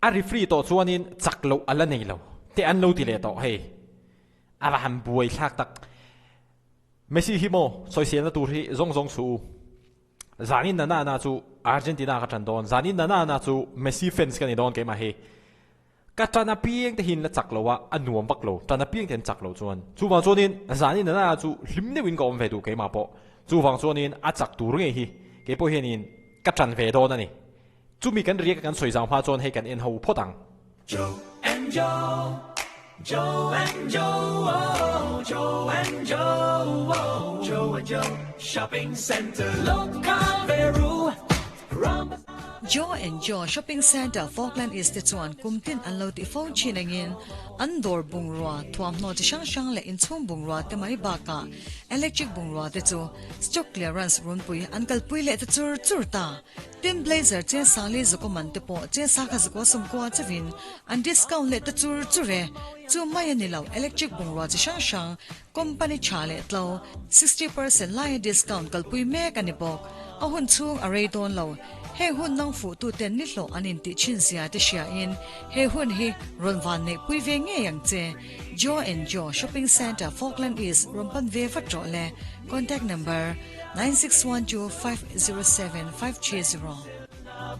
a referee to chuanin chaklo ala nei lo te an lo ti le to he ala han buai thak tak Messi hi mo soi sian na tur hi zong su zanin na chu Argentina ka chan don zanin na chu Messi fans kan ni don ke ma he ka tana pieng te hin la chaklowa anuam baklo tana pieng ten chaklo chuan chu wang chuanin zanin na chu hlimne win ko ve du ke ma po chu wang chuanin a chak tur nge hi ke po hianin ka chan ve don ani chu mi kan riek kan soi jang pha chuan he kan en ho photang Joe and Joe, Joe and Joe, oh, Joe and Joe, oh, Joe and Joe, shopping center, local Veru, Joe and Joe Shopping Center Falkland is the chuan kumtin anlo ti phone chinangin andor bungrua thuam no chi sang le in chhum bungrua te mai ba ka electric bungrua te chu stock clearance run pui ankal pui le te chur ta tim blazer che sali zuko man te po che sa kha zuko sum ko chawin an discount le te chur re chu mai ani lo electric bungrua chi sang company chale tlo 60% line discount kal pui me kan ni bok ahun chung array don lo he hun nang fu tu ten ni lo anin ti chin sia te sia in he hun hi ron van ne pui ve nge yang che Joe and Joe Shopping Center Falkland is rompan ve fa tro le contact number 9612507530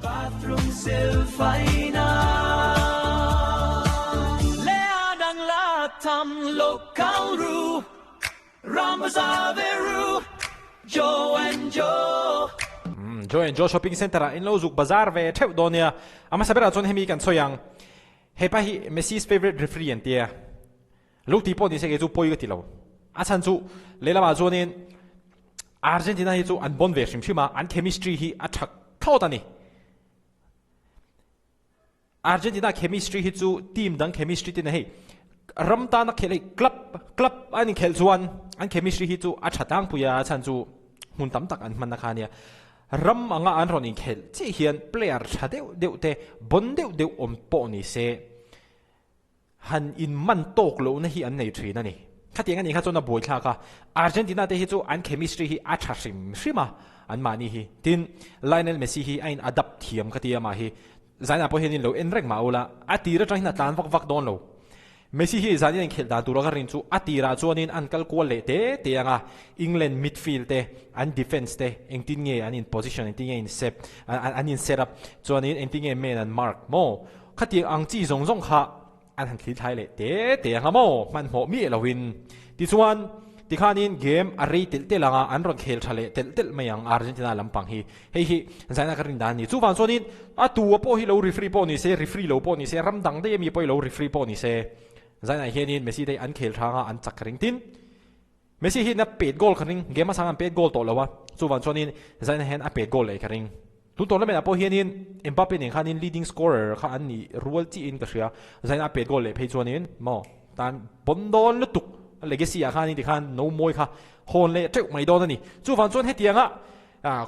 bathroom silfaina, leadang latam local ru, Rambazaveru, Joe and Joe. Joe and Joe Shopping Center in lo zuk bazar ve theu donia ama sabera chon hemi kan soyang he pa hi Messi's favorite referee an tia lo ti po ni se ge chu poi ga ti lo a chan chu lela ma chonin Argentina hi chu an bon ve shim shima an chemistry hi a thak thau ta ni Argentina chemistry hi chu team dang chemistry ti na hei ramta na khele club ani khel chuan an chemistry hi chu a thatang puya chan chu hun tam tak an man na khania ram anga an ronin khel chi hian player thadeu te bon deu om po ni se han in man tok lo na hi an nei thina ni khatiang ani kha chona boi thla ka Argentina te hi chu an chemistry hi a thashim shima an mani hi tin Lionel Messi hi ain adapt thiam khatia ma hi zaina po hian lo en rek ma ula atira tangna tan vak don lo Messi hi zanian khel da tura garin chu atira chuanin an kal ko le te anga England midfield te an defense te engtin nge an in position engtin nge in set an in setup chuanin engtin nge men an mark mo khati ang chi zong kha an han thli thai le te anga mo man mo mi lawin ti chuan ti khanin game a rei tel anga an ron khel thale tel mayang Argentina lampang hi hi zaina garin dan ni chu wan chuanin atu po hi lo referee po ni se referee lo po ni se ram dang de mi po lo referee po ni se zaina hianin Messi dei an khel thanga an chak ring tin Messi hi na pet goal kharing game a sang pet goal to lawa chuwan chonin zaina hen a pet goal le kharing tu to le apo hianin Mbappe ning khanin leading scorer kha an ni rual chi in ka ria zaina pet goal le phei chonin mo tan bondon lutuk legacy a khanin ti khan no moi kha hon le treu mai don ani chuwan chon hetianga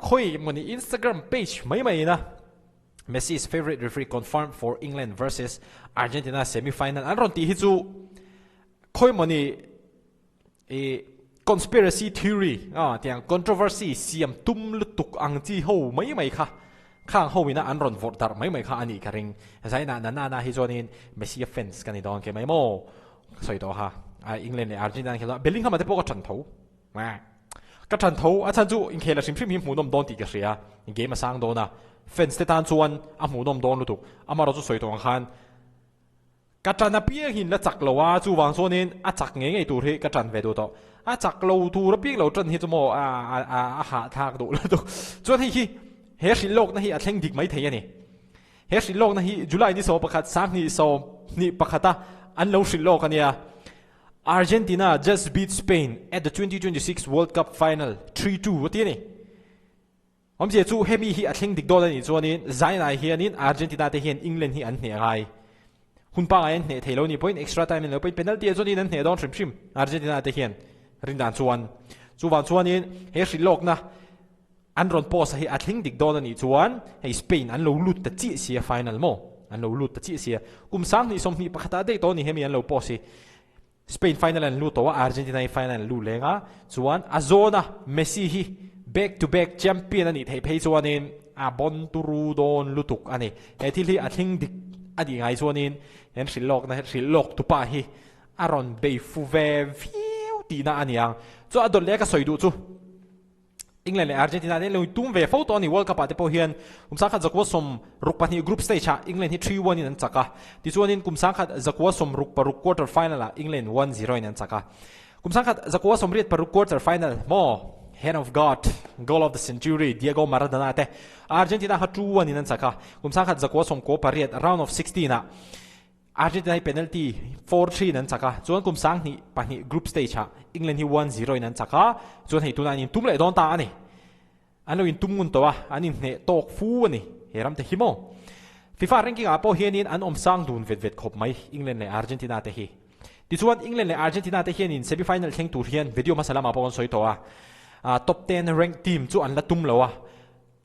khoi moni Instagram page mai na Messi's favorite referee confirmed for England versus Argentina semi-final. An ron ti hi chu khoi moni conspiracy theory tiang controversy siam tum lutuk ang chi ho mai kha khang ho wina an ron vote dar mai kha ani karing zaina na hi jonin Messi fans kan i don ke mai mo soi do ha England le Argentina khela Bellingham ate po ka chan tho ma ka chan tho a chan chu in khela sim hi mu nom don ti ka ria game sang do na fans te tan chuan a mu nom don lutuk amaro chu soi tong khan ka chan a pia hin la chak lowa chu wang sonin a chak nge tur hi ka chan ve do to a chak lo tu ra pi lo chan hi chu mo a ha thak do la to chuan hi he shilok na hi a thleng dik mai thei ani he shilok na hi July ni so pakhat sang ni so ni pakhata an lo shilok ania Argentina just beat Spain at the 2026 World Cup final 3-2 ti ni om je chu hemi hi a thleng dik do ni chuanin zaina hianin Argentina te hian England hi an hne ngai hun pa an hne thelo ni point extra time lo point penalty chuanin an hne don shim Argentina te hian rindan chuanin he shilok na an ron pos hi a thleng dik do ni chuan he Spain an lo lut ta chi sia final mo an lo lut ta chi sia kum sang ni som ni pakhata de to ni hemi an lo posi Spain final an lu to Argentina final lu lenga chuan azona Messi hi back to back champion ani thei phei chuanin a bon turu don lutuk ani he thil hi a thing dik อันนี้ไงส่วนนี้เห็นสิลกนะสิลกตุปาฮีอารอนเบฟูเวฟิวตีน่าอันยังส่วนอดเล็กก็สวยดูจู่อังกฤษและอาร์เจนตินาเนี่ยเลยตุ้มเวฟตัวนี้วอลกับปาเตปเฮียนกุมสังกัดจากว่าสมรุกปนีกรุ๊ปสเตจอังกฤษที่3-1นั่นจักรที่ส่วนนี้กุมสังกัดจากว่าสมรุกปรุกควอเตอร์ไฟนอลละอังกฤษ1-0นั่นจักรกุมสังกัดจากว่าสมเรียดปรุกควอเตอร์ไฟนอลโม่ hand of God goal of the century Diego Maradona แต่อาร์เจนตินาฮัต2-1นั่นจักรกุมสังกัดจากว่าสมโคปาเรียด round of 16นะอาร์เจนตินาเป็นเพนัลตี้ 4-3 นั่นจักรส่วนกุมสังนี่ปนีกรุ๊ปสเตจอังกฤษที่1-0นั่นจักรส่วนให้ตัวนั้นตุ้มเลยโดนตาเนี่ยอันนี้ตุ้มงุนตัวอันนี้เนี่ยตกฟูนี่เฮรัมเตฮิโมฟีฟ่าเrankingอ่ะพอเฮียนินอันสังดูนเวทขบไหมอังกฤษและอาร์เจนตินาเตฮีที่ส่วนอังกฤษและอาร์เจนตินาเตฮีนินเซมิไฟแนลแข่งตูเฮียนวิดีโอมาสลามาพอกันสวยตัวท็อป10 rank team จู่อันละตุ้มแล้ว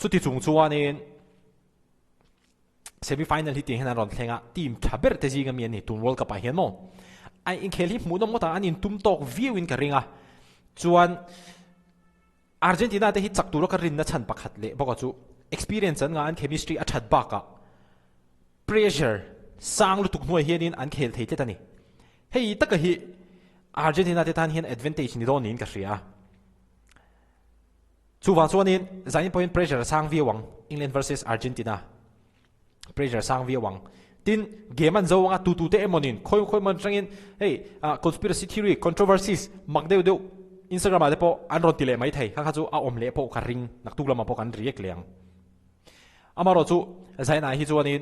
จู่ที่สูงชัวนี่เซมิไฟแนลที่ตีให้นารอนแข่งทีมทับเบิร์ตจีกันมีนี่ตุนวอลกับไปเฮียนโมไออินเคลิฟมูดมต่างอันนี้ตุ้มตกวิวอินกระริงส่วนอาร์เจนตินาได้ฮิตจักตัวก็รินนัชันปักหัดเละบอกว่าจู่ experience งาน chemistry อัดชัดบักอะ pressure สร้างลุตุกหน่วยเฮียนินอันเคลเทเจตันนี่เฮ้ยตั้งแต่ฮิอาร์เจนตินาได้ทันเห็น advantage นี่โดนนินกับเสียจู่วันส่วนนี้ใจนี่ point pressure สร้างวิวัง England versus Argentina pressure สร้างวิวังทีนเกมมันจะว่าตูเตะมันนินค่อยมันจังอินเฮ้ยconspiracy theory controversies มักเดียวInstagram มาเดปออันรอนติเลไม่ไทยข้าจู่เอาอมเล่ปอคาริงนักตุกลมาปอกันเรียกเลี้ยงอามารอจู่ใจน่าฮิจวนนี้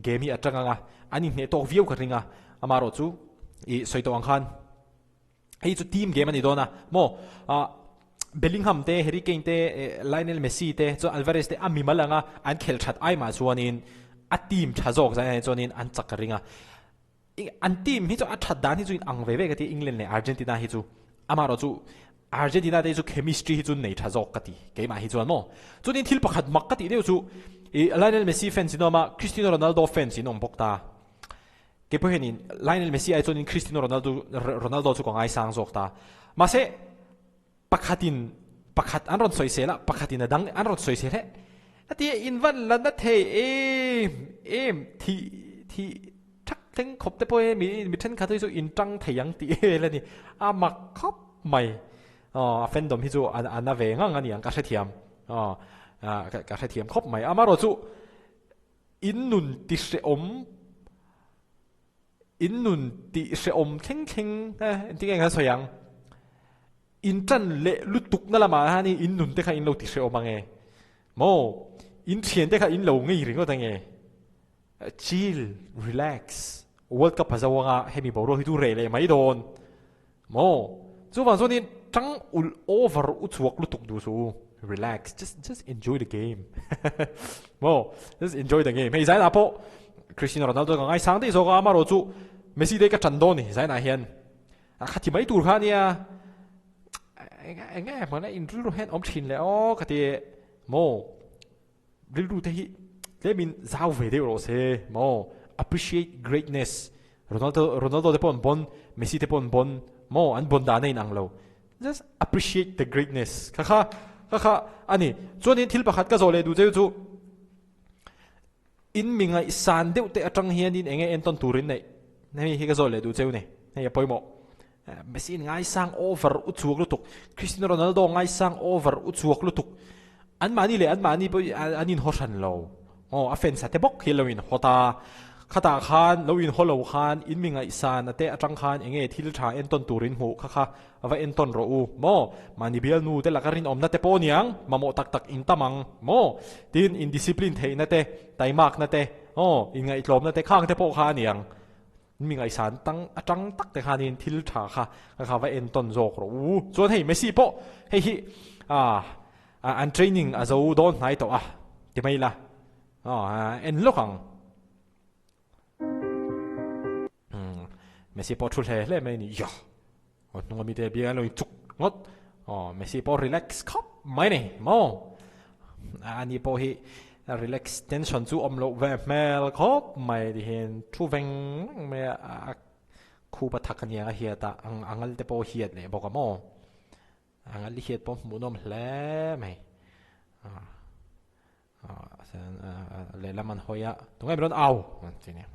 เกมนี้อัดจังอ่ะอันนี้เนี่ยตัววิวคาริงอ่ะอามารอจู่อีสวยตัวอังคารฮิจู่ทีมเกมมันนี่โดนนะโมเบลลิงแฮมเต้เฮริเคนเต้ไลเนลเมสซี่เต้จู่อัลวาเรสเต้อามิมาลังอ่ะอันเคลชัดไอมาจวนนี้อัดทีมชาโจกใจน่าจวนนี้อันจักคาริงอ่ะอันทีมฮิจู่อัดชัดด้านฮิจู่อังเวเวกับที่อังกฤษและอาร์เจนตินาฮิจู่อามารอจู่อาร์เจนตินาได้จู่เคมิสตรีฮิจู่ในชาโจกกันที่เกมมาฮิจู่อันโมจู่นี้ทิลปักขัดมักกันที่เดียวจู่ไลเนลเมสซี่แฟนซิโนมาคริสติโนโรนัลโดแฟนซิโนมบอกตาเก็บเพื่อนนี่ไลเนลเมสซี่ไอจู่นี้คริสติโนโรนัลโดจู่ของไอซังจอกตามาเสปักขัดินปักขัดอันรอนสวยเสียละปักขัดินดังอันรอนสวยเสียละที่อินวันลันนัทเฮที่ทักทั้งขบแต่พอมีเช่นขาที่จู่อินจังไทยังตีแล้วนี่อามักคบไม่แฟนดอมที่จู่อันน่าเวงังอันนี้อันกาเสถียมกาเสถียมคบไม่อามารอจู่อินนุนติเสอมเข่งที่ไงกันสวยยังอินจันเละลุตุกนั่นละมาฮะนี่อินนุนเด็กอินโลติเสอมมังเงโมอินเทียนเด็กอินโลงงี้ริงก็ตังเงchill relax world cup ภาษาว่าให้มีบอลที่ดูเร่เลยไม่โดนโมจู่วันส่วนนี้จังอุล over อุจวกลุตุกดูสู relax just enjoy the game โม just enjoy the game ให้ใจนะพอคริสเตียโนโรนัลโดก็ไงสังที่โซก็มารอจู่เมสซี่ได้ก็จันโดนี่ใจนะเฮียนขัดที่ไม่ตูร์ค่ะเนี่ยไงเหมือนอินทรูเห็นอมชินเลยอ๋อขัดที่โมริลูที่เล่มินซาวเวเดอร์โรเซ่โม appreciate greatness โรนัลโดเดปอนบอลเมสซี่เดปอนบอลโมอันบอลดานในนังเรา just appreciate the greatness ค่ะอันนี้ส่วนนี้ทิลปะขัดก็โซเลดูเจ้าจู่อินมิงไอซานเดียวแต่จังเฮียนินเองเอ็นตันตูรินเนี่ยนี่ฮิก็โซเลดูเจ้าเนี่ยนี่ปอยโมเมสซี่ง่ายสร้างโอเวอร์อุจวกลุตุกคริสเตียโนโรนัลโดง่ายสร้างโอเวอร์อุจวกลุตุกอันมานี่เลยอันมานี่อันนี้หัวฉันเราอเฟนส์แต่บอกเฮโลวินหัวตาข้าตาคานโลวินฮอลโลคานอินมิงไอซานแต่จังคานเองที่ลิชาเอ็นตันตูรินหูค่ะว่าเอ็นตันโรอูโมมานิเบียนูแต่ละการินอมนัดเตปอนียงมาโมตักอินตามังโมทีนอินดิสซิปลินเทนัดเตไตมากนัดเตอินไงลมนัดเตข้างเตปอคานียงมิงไอซานตั้งจังตักแต่คานินที่ลิชาค่ะว่าเอ็นตันโจกโรอูส่วนให้เมสซี่ปอให้อันเทรนนิ่งอาจจะโดนไหนตัวที่ไม่ละเอ็นลูกของเมสซี่พอชุดเล่ไม่นี่ย่อนงมีแต่เบียร์เลยจุกงดเมสซี่พอรีแลกซ์ครับไม่เนี่ยโมอันนี้พอฮีรีแลกซ์เทนชั่นจู่อมโลเวเมลครับไม่ได้เห็นทูเวงไม่คู่ปะทักกันยังเฮียตาอังเตพอเฮียเลยบอกว่าโมอังเฮียพอหมุนอมเล่ไม่เลยละมันหอยตรงไหนเป็นเอาจริงเนี่ย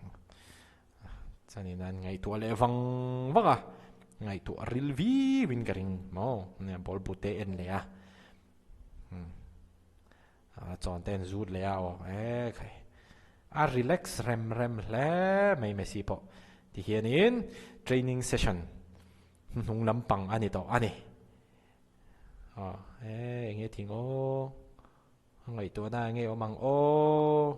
cho nên là ngày tua lệ văng văng à ngày tua ril vi win cái ring mo nè ball bute en lệ à chọn tên rút lệ à relax rem lệ mấy Messi po thì hiện in training session nung lắm bằng anh to anh nghe tiếng ô ngày tua na nghe ô mang ô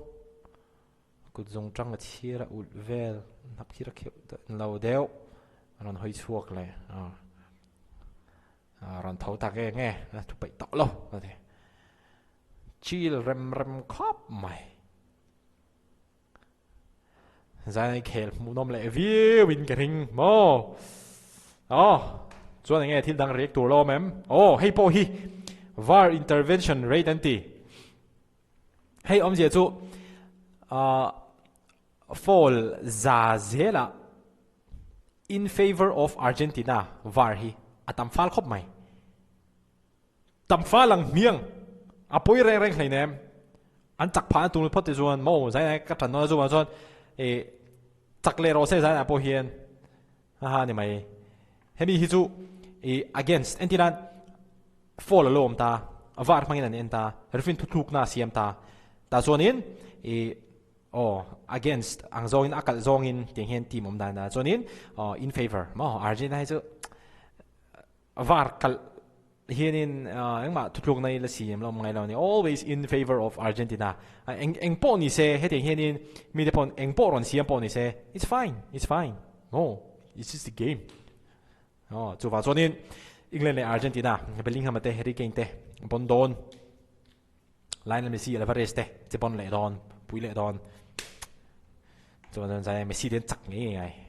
cụt dùng trăng là chia ra ụt vel nắp kia ra lâu đeo rồi hơi chuộc lại rồi thấu ta nghe là chụp bậy tọ lâu thế chill rem khóc mày ra này khéo muốn nôm lại vía win cái hình mò cho nên nghe thiên đăng react tour lo mem hey po hi VAR intervention rate anti hey ông dễ chú fall za zela in favor of Argentina VAR hi atam fal khop mai tam fal lang miang apoi reng hlei nem an chak pha tu phot te zuan mo zai nai ka than no zuan zon chak le ro se zai apo hian ni mai hemi hi chu against entilan fall alom ta VAR mangin an enta refin thukluk na siam ta zonin against ang zongin akal zongin ting hen team om dana zonin in favor mo Argentina hi chu VAR kal hianin engma thukluk nei la siam lo mangai lo ni always in favor of Argentina eng po ni se heting hianin mi de pon eng po ron siam po ni se it's fine it's just the game chu va zonin England le Argentina Bellingham te Harry Kane te bon don Lionel Messi Alvarez te che bon le don pui le don cho nên Messi đến chặt ngay